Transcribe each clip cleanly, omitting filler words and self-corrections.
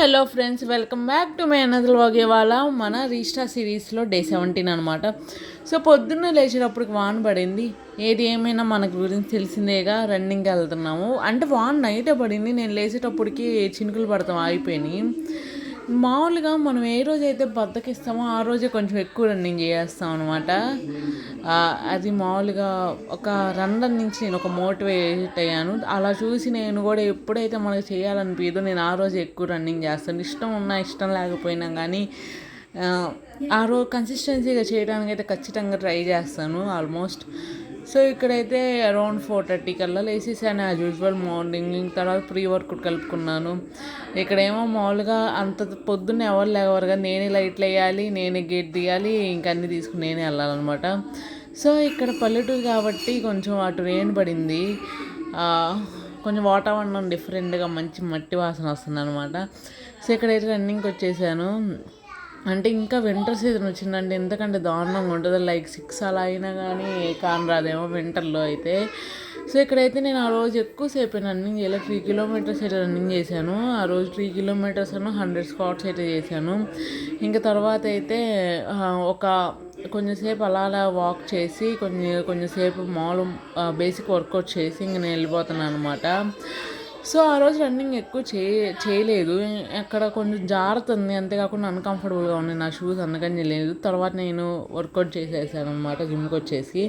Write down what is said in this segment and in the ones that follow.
Hello friends, welcome back to my another vlog. ఇవాళ మన రీస్టార్ సిరీస్లో డే 17 అనమాట. సో పొద్దున్న లేచేటప్పటికి వాన పడింది. ఏది ఏమైనా మనకు గురించి తెలిసిందేగా, రన్నింగ్కి వెళ్తున్నాము అంటే వాన నైటే పడింది. నేను లేచేటప్పటికి చినుకులు పడతాం ఆగిపోయినాయి. మామూలుగా మనం ఏ రోజైతే బద్దకిస్తామో ఆ రోజే కొంచెం ఎక్కువ రన్నింగ్ చేస్తాం అనమాట. అది మామూలుగా ఒక రన్నర్ నుంచి నేను ఒక మోటివేట్ అయ్యాను. అలా చూసి నేను కూడా ఎప్పుడైతే మనకు చేయాలనిపించదో నేను ఆ రోజు ఎక్కువ రన్నింగ్ చేస్తాను. ఇష్టం ఉన్నా ఇష్టం లేకపోయినా కానీ ఆ రోజు కన్సిస్టెన్సీగా చేయడానికి అయితే ఖచ్చితంగా ట్రై చేస్తాను ఆల్మోస్ట్. సో ఇక్కడైతే అరౌండ్ 4:30 కల్లా లేసేసాను యాజ్ యూజువల్. మార్నింగ్ తర్వాత ప్రీ వర్కౌట్ కలుపుకున్నాను. ఇక్కడేమో మామూలుగా అంత పొద్దున్నే ఎవరు లేవరు కదా, నేనే లైట్లు వేయాలి, నేనే గేట్ తీయాలి, ఇంక అన్నీ తీసుకుని నేనే వెళ్ళాలన్నమాట. సో ఇక్కడ పల్లెటూరు కాబట్టి కొంచెం అటు రెయిన్ పడింది, కొంచెం వాతావరణం డిఫరెంట్గా మంచి మట్టి వాసన వస్తుంది అనమాట. సో ఇక్కడైతే రన్నింగ్కి వచ్చేసాను. అంటే ఇంకా వింటర్ సీజన్ వచ్చిందంటే ఎంతకంటే దారుణంగా ఉంటుంది. లైక్ 6 అలా అయినా కానీ కాని రాదేమో వింటర్లో అయితే. సో ఇక్కడైతే నేను ఆ రోజు ఎక్కువసేపు రన్నింగ్ చేయలేదు. 3 కిలోమీటర్స్ అయితే రన్నింగ్ చేశాను ఆ రోజు. 3 కిలోమీటర్స్ 100 స్క్వాట్స్ అయితే చేశాను. ఇంకా తర్వాత అయితే ఒక కొంచెంసేపు అలా వాక్ చేసి కొంచెంసేపు మామూలు బేసిక్ వర్కౌట్ చేసి ఇంక నేను వెళ్ళిపోతున్నాను అనమాట. సో ఆ రోజు రన్నింగ్ ఎక్కువ చేయలేదు. అక్కడ కొంచెం జారుతుంది, అంతేకాకుండా అన్కంఫర్టబుల్గా ఉన్నాయి నా షూస్, అందుకని చేయలేదు. తర్వాత నేను వర్కౌట్ చేసేసాను అనమాట జిమ్కి వచ్చేసి.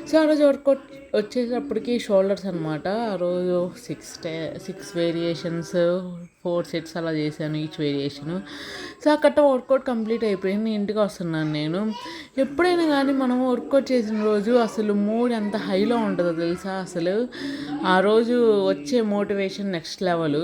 సో ఆ రోజు వర్కౌట్ వచ్చేటప్పటికి షోల్డర్స్ అనమాట. ఆ రోజు 6 వేరియేషన్స్ 4 సెట్స్ అలా చేశాను ఈచ్ వేరియేషను. సో అక్కడ వర్కౌట్ కంప్లీట్ అయిపోయింది. ఇంటికి వస్తున్నాను నేను. ఎప్పుడైనా కానీ మనం వర్కౌట్ చేసిన రోజు అసలు మూడ్ ఎంత హైలో ఉంటుందో తెలుసా. అసలు ఆ రోజు వచ్చే మోటివేషన్ నెక్స్ట్ లెవెల్.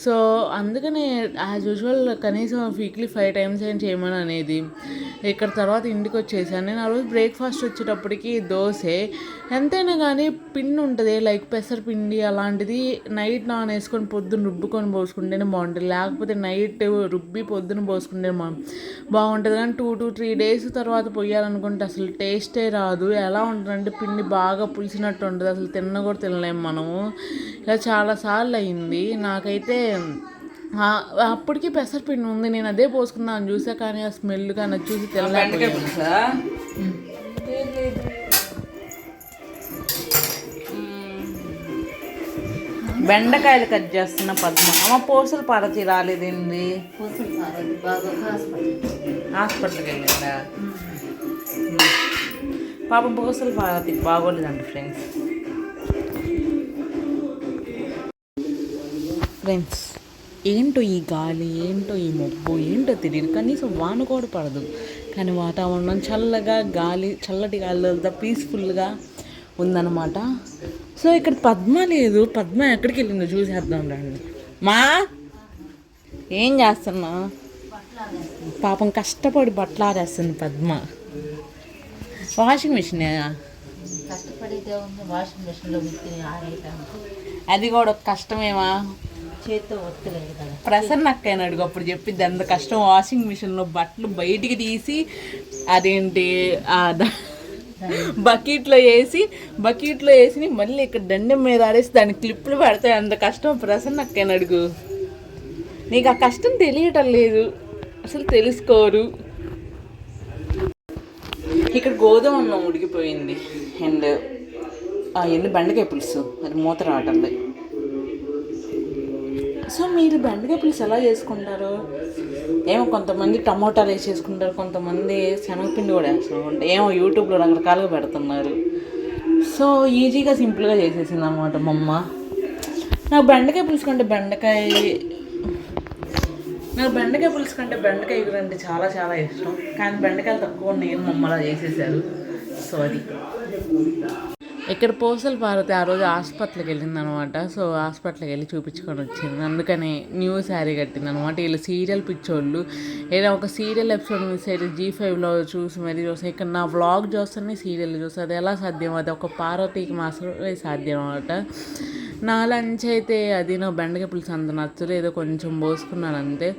సో అందుకనే యాజ్ యూజువల్ కనీసం వీక్లీ 5 టైమ్స్ అయినా చేయమని అనేది. ఇక్కడ తర్వాత ఇంటికి వచ్చేసాను. నేను ఆ రోజు బ్రేక్ఫాస్ట్ వచ్చేటప్పటికి దోసే. ఎంతైనా కానీ పిండి ఉంటుంది లైక్ పెసరపిండి అలాంటిది నైట్ నానేసుకొని పొద్దున్న రుబ్బుకొని పోసుకుంటేనే బాగుంటుంది. లేకపోతే నైట్ రుబ్బి పొద్దున పోసుకుంటే బాగుంటుంది. కానీ 2 to 3 days తర్వాత పోయాలనుకుంటే అసలు టేస్టే రాదు. ఎలా ఉంటుందంటే పిండి బాగా పులిసినట్టు ఉంటుంది, అసలు తిన్న కూడా తినలేము మనము. ఇలా చాలాసార్లు అయింది నాకైతే. అప్పటికి పెసరపిండి ఉంది, నేను అదే పోసుకున్నాను చూసా, కానీ ఆ స్మెల్ కానీ అది చూసి తినలేకపోయాను. బెండకాయలు కట్ చేస్తున్న పద్మ. అమ్మ పూసలు పారతి రాలేదండి, హాస్పిటల్కి వెళ్ళిందా పాప. పూసలు పారతి బాగోలేదండి ఫ్రెండ్స్. ఏంటో ఈ గాలి, ఏంటో ఈ మబ్బు, ఏంటో తెలియదు. కనీసం వాన కూడా పడదు, కానీ వాతావరణం చల్లగా గాలి, చల్లటి గాలితో పీస్ఫుల్గా ఉందన్నమాట. సో ఇక్కడ పద్మ లేదు. పద్మ ఎక్కడికి వెళ్ళిందో చూసేద్దాం రండి. మా ఏం చేస్తున్నా? పాపం కష్టపడి బట్టలు ఆరేస్తుంది పద్మ. వాషింగ్ మిషన్ అది కూడా ఒక కష్టమేమా, చేతితో ఒత్తలేదు కదా. ప్రసన్న అక్కని అడుగు, అప్పుడు చెప్పిద్ది ఎంత కష్టం. వాషింగ్ మిషన్లో బట్టలు బయటికి తీసి అదేంటి బకెట్లో వేసి మళ్ళీ ఇక్కడ దండం మీద ఆడేసి దానికి క్లిప్పులు పెడతాయి. అంత కష్టం. ప్రసన్న అక్కని అడుగు. నీకు ఆ కష్టం తెలియటం లేదు, అసలు తెలుసుకోరు. ఇక్కడ గోధుమ అన్నం ఉడికిపోయింది అండ్ ఎన్ని బెండకాయ పులుసు, అది మూత రావటంది. సో మీరు బెండకాయ పులుసు ఎలా చేసుకుంటారు ఏమో, కొంతమంది టమోటాలు వేసి చేసుకుంటారు, కొంతమంది శనగపిండి కూడా వేస్తున్నారు. ఏమో యూట్యూబ్లో రకరకాలుగా పెడుతున్నారు. సో ఈజీగా సింపుల్గా చేసేసింది అనమాట మా అమ్మ. నాకు బెండకాయ పులుసు కంటే బెండకాయ ఎగురు అంటే చాలా చాలా ఇష్టం. కానీ బెండకాయలు తక్కువ నేను మా అమ్మ అలా చేసేసారు. సో అది ఇక్కడ పూసల పార్వతి ఆ రోజు హాస్పిటల్కి వెళ్ళింది అనమాట. సో హాస్పిటల్కి వెళ్ళి చూపించుకొని వచ్చింది. అందుకని న్యూ శారీ కట్టింది అనమాట. వీళ్ళు సీరియల్ పిచ్చోళ్ళు. ఏదో ఒక సీరియల్ ఎపిసోడ్ మిస్ అయితే G5లో చూసి మరీ చూస్తాను. ఇక్కడ నా వ్లాగ్ చూస్తానే సీరియల్ చూస్తాను. అది ఎలా సాధ్యం? అది ఒక పార్వతికి మాత్రమే సాధ్యం అనమాట. నా లంచ్ అయితే అది నా బెండకాయ పులుసు అంత నచ్చలేదు, ఏదో కొంచెం పోసుకున్నాను అంతే.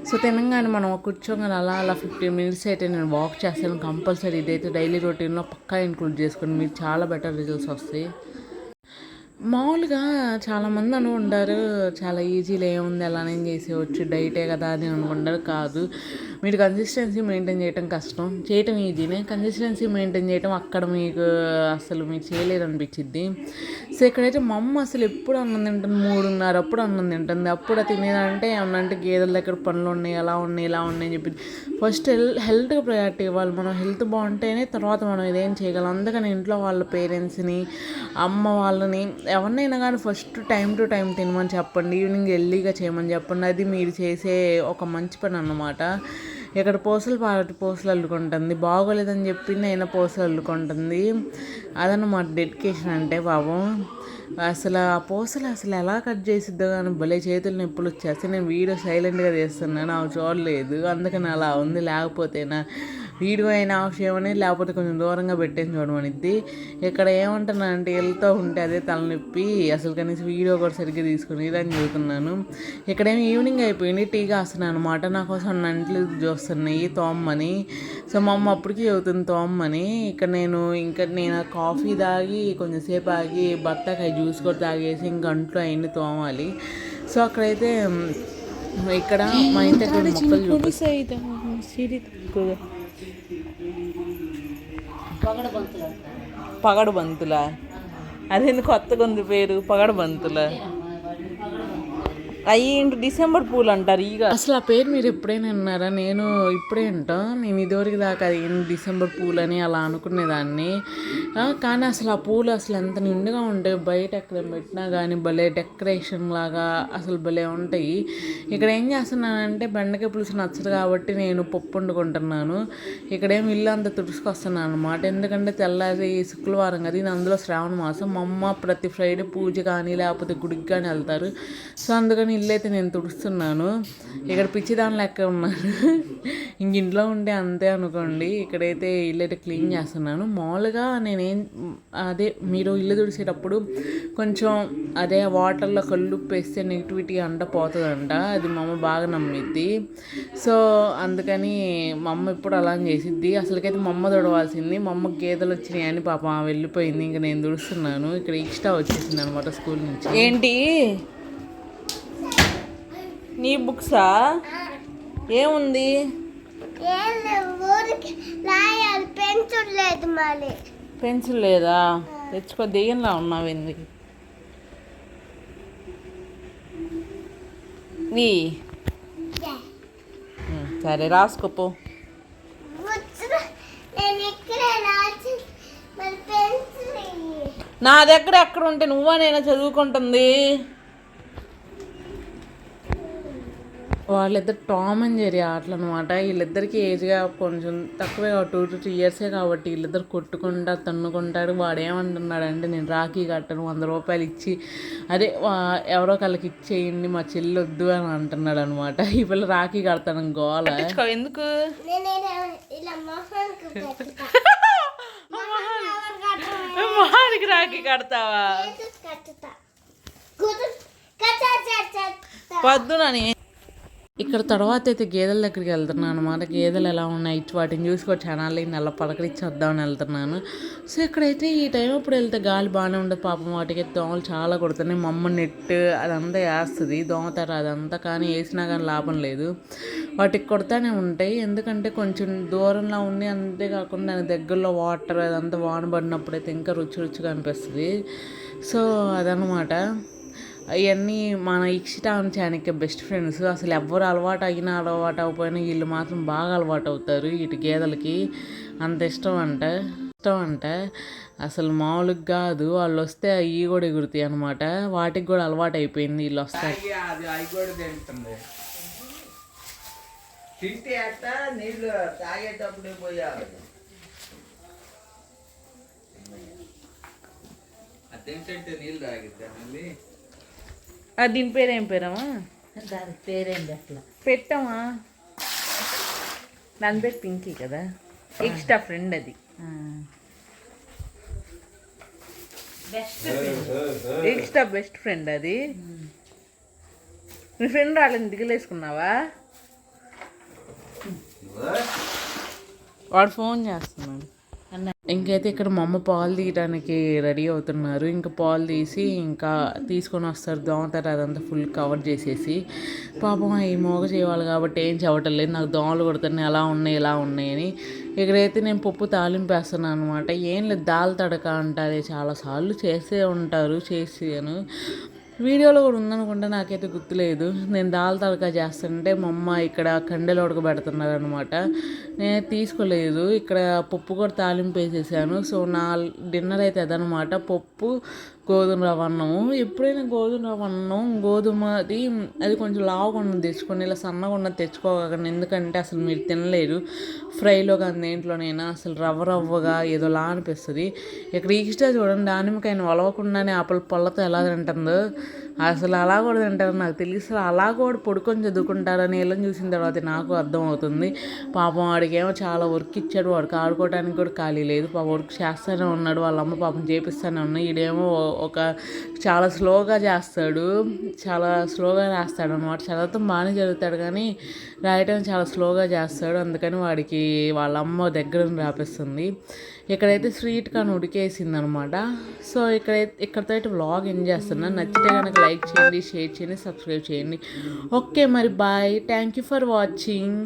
సో తినగానే మనం కూర్చోగానే అలా 15 minutes అయితే నేను వాక్ చేస్తాను కంపల్సరీ. ఇదైతే డైలీ రొటీన్లో పక్కా ఇంక్లూడ్ చేసుకోండి, మీరు చాలా బెటర్ రిజల్ట్స్ వస్తాయి. మామూలుగా చాలామంది అనుకుంటారు చాలా ఈజీలో ఏముంది అలానే చేసేవచ్చు డైటే కదా అని అనుకుంటారు. కాదు, మీరు కన్సిస్టెన్సీ మెయింటైన్ చేయడం కష్టం, చేయటం ఈజీనే. కన్సిస్టెన్సీ మెయింటైన్ చేయటం అక్కడ మీకు అసలు మీరు చేయలేదు అనిపించిద్ది. సో ఇక్కడైతే మా అమ్మ అసలు ఎప్పుడు అన్నం తింటుంది, 3:30 అప్పుడు అన్నం తింటుంది. అప్పుడు తినేదంటే ఏమన్నా అంటే గేదెల దగ్గర పనులు ఉన్నాయి, అలా ఉన్నాయి, ఇలా ఉన్నాయి అని చెప్పి ఫస్ట్ హెల్త్కి ప్రయారిటీ ఇవ్వాలి. మనం హెల్త్ బాగుంటేనే తర్వాత మనం ఇదేం చేయగలం. అందుకని ఇంట్లో వాళ్ళ పేరెంట్స్ని, అమ్మ వాళ్ళని, ఎవరినైనా కానీ ఫస్ట్ టైం టు టైం తినమని చెప్పండి, ఈవినింగ్ ఎర్లీగా చేయమని చెప్పండి. అది మీరు చేసే ఒక మంచి పని అన్నమాట. ఇక్కడ పూసలు అల్లుకుంటుంది, బాగోలేదని చెప్పింది అయినా పూసలు అల్లుకుంటుంది. అదన్నమాట డెడికేషన్ అంటే. పాపం అసలు ఆ పూసలు అసలు ఎలా కట్ చేసిద్దో కానీ భలే చేతులు నొప్పులు వచ్చేస్తాయి. నేను వీడియో సైలెంట్గా తీస్తున్నాను, అవి చూడలేదు, అందుకని అలా ఉంది. లేకపోతేనా వీడియో అయినా ఆఫ్ చేయమని, లేకపోతే కొంచెం దూరంగా పెట్టేసి చూడమనిద్ది. ఇక్కడ ఏమంటున్నానంటే వెళ్తూ ఉంటే అదే తలనొప్పి, అసలు కనీసం వీడియో కూడా సరిగ్గా తీసుకుని ఇదని చెబుతున్నాను. ఇక్కడేమో ఈవినింగ్ అయిపోయింది, టీ కాస్తున్నాను అనమాట. నా కోసం నంట్లు చూస్తున్నాయి తోమ్మని. సో మా అమ్మ అప్పటికి చెబుతుంది తోమ్మని. ఇంకా నేను కాఫీ తాగి కొంచెం సేపు ఆగి బత్తాకాయ జ్యూస్ కూడా తాగేసి ఇంక అంట్లో అవన్నీ తోమాలి. సో అక్కడైతే ఇక్కడ మా ఇంటి దగ్గర మొక్కలు చూపిస్తాయి. పగడబంతులా? అదేంది కొత్తగా ఉంది పేరు, పగడబంతులా? అవి డిసెంబర్ పూలు అంటారు. ఇక అసలు ఆ పేరు మీరు ఎప్పుడైనా విన్నారా? నేను ఇప్పుడే వింటాను. నేను ఇదివరకు దాకా అది డిసెంబర్ పూలు అని అలా అనుకునేదాన్ని. కానీ అసలు ఆ పూలు అసలు ఎంత నిండుగా ఉంటాయి, బయట ఎక్కడ పెట్టినా కానీ భలే డెకరేషన్ లాగా అసలు భలే ఉంటాయి. ఇక్కడ ఏం చేస్తున్నానంటే బెండకాయ పులుసు నచ్చదు కాబట్టి నేను పప్పు వండుకుంటున్నాను. ఇక్కడేం ఇల్లు అంతా తుడుచుకొస్తున్నాను అనమాట. ఎందుకంటే తెల్లారి శుక్రవారం కదా, ఇది అందులో శ్రావణ మాసం. మా అమ్మ ప్రతి ఫ్రైడే పూజ కానీ లేకపోతే గుడికి కానీ వెళ్తారు. సో అందుకని ఇల్లు అయితే నేను తుడుస్తున్నాను. ఇక్కడ పిచ్చిదాని లెక్క ఉన్నారు, ఇంక ఇంట్లో ఉంటే అంతే అనుకోండి. ఇక్కడైతే ఇల్లు అయితే క్లీన్ చేస్తున్నాను. మామూలుగా అదే మీరు ఇల్లు తుడిచేటప్పుడు కొంచెం అదే వాటర్లో కల్లుప్పు వేస్తే నెగిటివిటీ అంట పోతుందంట, అది మా అమ్మ బాగా నమ్మిద్ది. సో అందుకని మా అమ్మ ఇప్పుడు అలా చేసిద్ది. అసలుకైతే మా అమ్మ తుడవాల్సింది, మా అమ్మకి గేదెలు వచ్చినాయి అని పాపం వెళ్ళిపోయింది. ఇంకా నేను తుడుస్తున్నాను. ఇక్కడ ఎక్స్ట్రా వచ్చేసింది అనమాట స్కూల్ నుంచి. ఏంటి నీ బుక్సా? ఏముంది? పెన్సిల్ లేదా? తెచ్చుకో, దెయ్యంలా ఉన్నావేంది? సరే రాసుకోపో. నా దగ్గర ఎక్కడ ఉంటే నువ్వా నేనా చదువుకుంటుంది? వాళ్ళిద్దరు టామ్ అండ్ జెర్రీ ఆటలు అనమాట. వీళ్ళిద్దరికి ఏజ్గా కొంచెం తక్కువే, 2 to 3 years కాబట్టి వీళ్ళిద్దరు కొట్టుకుంటా తన్నుకుంటాడు. వాడు ఏమంటున్నాడంటే నేను రాఖీ కట్టను, 100 రూపాయలు ఇచ్చి అదే ఎవరో ఒకళ్ళకి ఇచ్చేయండి, మా చెల్లి వద్దు అని అంటున్నాడు అనమాట. ఈ పిల్ల రాఖీ కడతాను గోల. ఎందుకు మొహానికి రాఖీ కడతావా? పొద్దునని ఇక్కడ తర్వాత అయితే గేదెల దగ్గరికి వెళ్తున్నాను అనమాట. గేదెలు ఎలా ఉన్నాయి వాటిని చూసుకొని ఛానల్ని నెల పలకరించి వద్దామని వెళ్తున్నాను. సో ఇక్కడైతే ఈ టైం అప్పుడు వెళ్తే గాలి బాగానే ఉండదు. పాపం వాటికి దోమలు చాలా కొడుతున్నాయి. మా అమ్మ నెట్ అదంతా వేస్తుంది దోమతెర అదంతా, కానీ వేసినా కానీ లాభం లేదు, వాటికి కొడతానే ఉంటాయి. ఎందుకంటే కొంచెం దూరంలో ఉండి, అంతేకాకుండా దాని దగ్గరలో వాటర్ అదంతా వాన పడినప్పుడు అయితే ఇంకా రుచిగా అనిపిస్తుంది. సో అదనమాట. అవన్నీ మన ఇక్షితాంశానికి బెస్ట్ ఫ్రెండ్స్. అసలు ఎవరు అలవాటు అయినా అలవాటు అవ్వకపోయినా వీళ్ళు మాత్రం బాగా అలవాటు అవుతారు. ఇటు గేదెలకి అంత ఇష్టం అంట అసలు మామూలుగా కాదు. వాళ్ళు వస్తే అవి కూడా ఎగురుతాయి అనమాట. వాటికి కూడా అలవాటు అయిపోయింది వీళ్ళు వస్తాయి. దీని పేరు ఏం పేరమ్మా? దాని పేరేం పెట్టమా? దాని పేరు పింకీ కదా, ఎక్స్ట్రా ఫ్రెండ్ అది. ఎక్స్ట్రా బెస్ట్ ఫ్రెండ్ అది. మీ ఫ్రెండ్ వాళ్ళని దిగలేసుకున్నావా? వాడు ఫోన్ చేస్తున్నాడు. ఇంకైతే ఇక్కడ మా అమ్మ పాలు తీయడానికి రెడీ అవుతున్నారు. ఇంకా పాలు తీసి ఇంకా తీసుకొని వస్తారు, దోమతారు అదంతా ఫుల్ కవర్ చేసేసి. పాపం ఈ మోగ చేయాలి కాబట్టి ఏం చెప్పటం లేదు, నాకు దోమలు కొడుతున్నాయి అలా ఉన్నాయి ఇలా ఉన్నాయని. ఇక్కడైతే నేను పప్పు తాలింపు వేస్తున్నాను అనమాట. ఏం లేదు, దాల్ తడక అంటారే, చాలాసార్లు చేసే ఉంటారు, చేసాను, వీడియోలో కూడా ఉందనుకుంటే నాకైతే గుర్తులేదు. నేను దాల్ తడక చేస్తుంటే మా అమ్మ ఇక్కడ కండెలు ఉడకబెడుతున్నారు అనమాట. నేను తీసుకోలేదు, ఇక్కడ పప్పు కూడా తాలింపు వేసేసాను. సో నా డిన్నర్ అయితే అదనమాట, పప్పు గోధుమ రవ్వ అన్నము. ఎప్పుడైనా గోధుమ రవ్వ అన్నం గోధుమది అది కొంచెం లావుగా ఉన్నది తెచ్చుకొని, ఇలా సన్నగా ఉన్నది తెచ్చుకోకండి, ఎందుకంటే అసలు మీరు తినలేరు ఫ్రైలో కానీ దేంట్లోనైనా. అసలు రవ్వ రవ్వగా ఏదోలా అనిపిస్తుంది. ఇక్కడ ఇష్టం చూడండి, దానిమ్మకాయను వలవకుండానే ఆపల పొల్లతో ఎలా తింటుందో. అసలు అలా కూడా తింటారు నాకు తెలిసి, అసలు అలా కూడా పొడుకొని చదువుకుంటారని వీళ్ళని చూసిన తర్వాత నాకు అర్థమవుతుంది. పాపం వాడికేమో చాలా వర్క్ ఇచ్చాడు, వాడికి ఆడుకోవడానికి కూడా ఖాళీ లేదు. పాపం వర్క్ చేస్తూనే ఉన్నాడు, వాళ్ళ అమ్మ పాపం చేపిస్తూనే ఉన్నాయి. ఈడేమో ఒక చాలా స్లోగా చేస్తాడు, చాలా స్లోగా రాస్తాడు అనమాట. చదవటం బాగానే చదువుతాడు కానీ రాయటం చాలా స్లోగా చేస్తాడు, అందుకని వాడికి వాళ్ళ అమ్మ దగ్గర రాపిస్తుంది. ఇక్కడైతే స్వీట్ కార్న్ ఉడికేసింది అనమాట. సో ఇక్కడతో అయితే వ్లాగ్ ఎంజాయ్ చేస్తున్నాను. నచ్చితే కనుక లైక్ చేయండి, షేర్ చేయండి, సబ్స్క్రైబ్ చేయండి. ఓకే మరి bye, thank you for watching.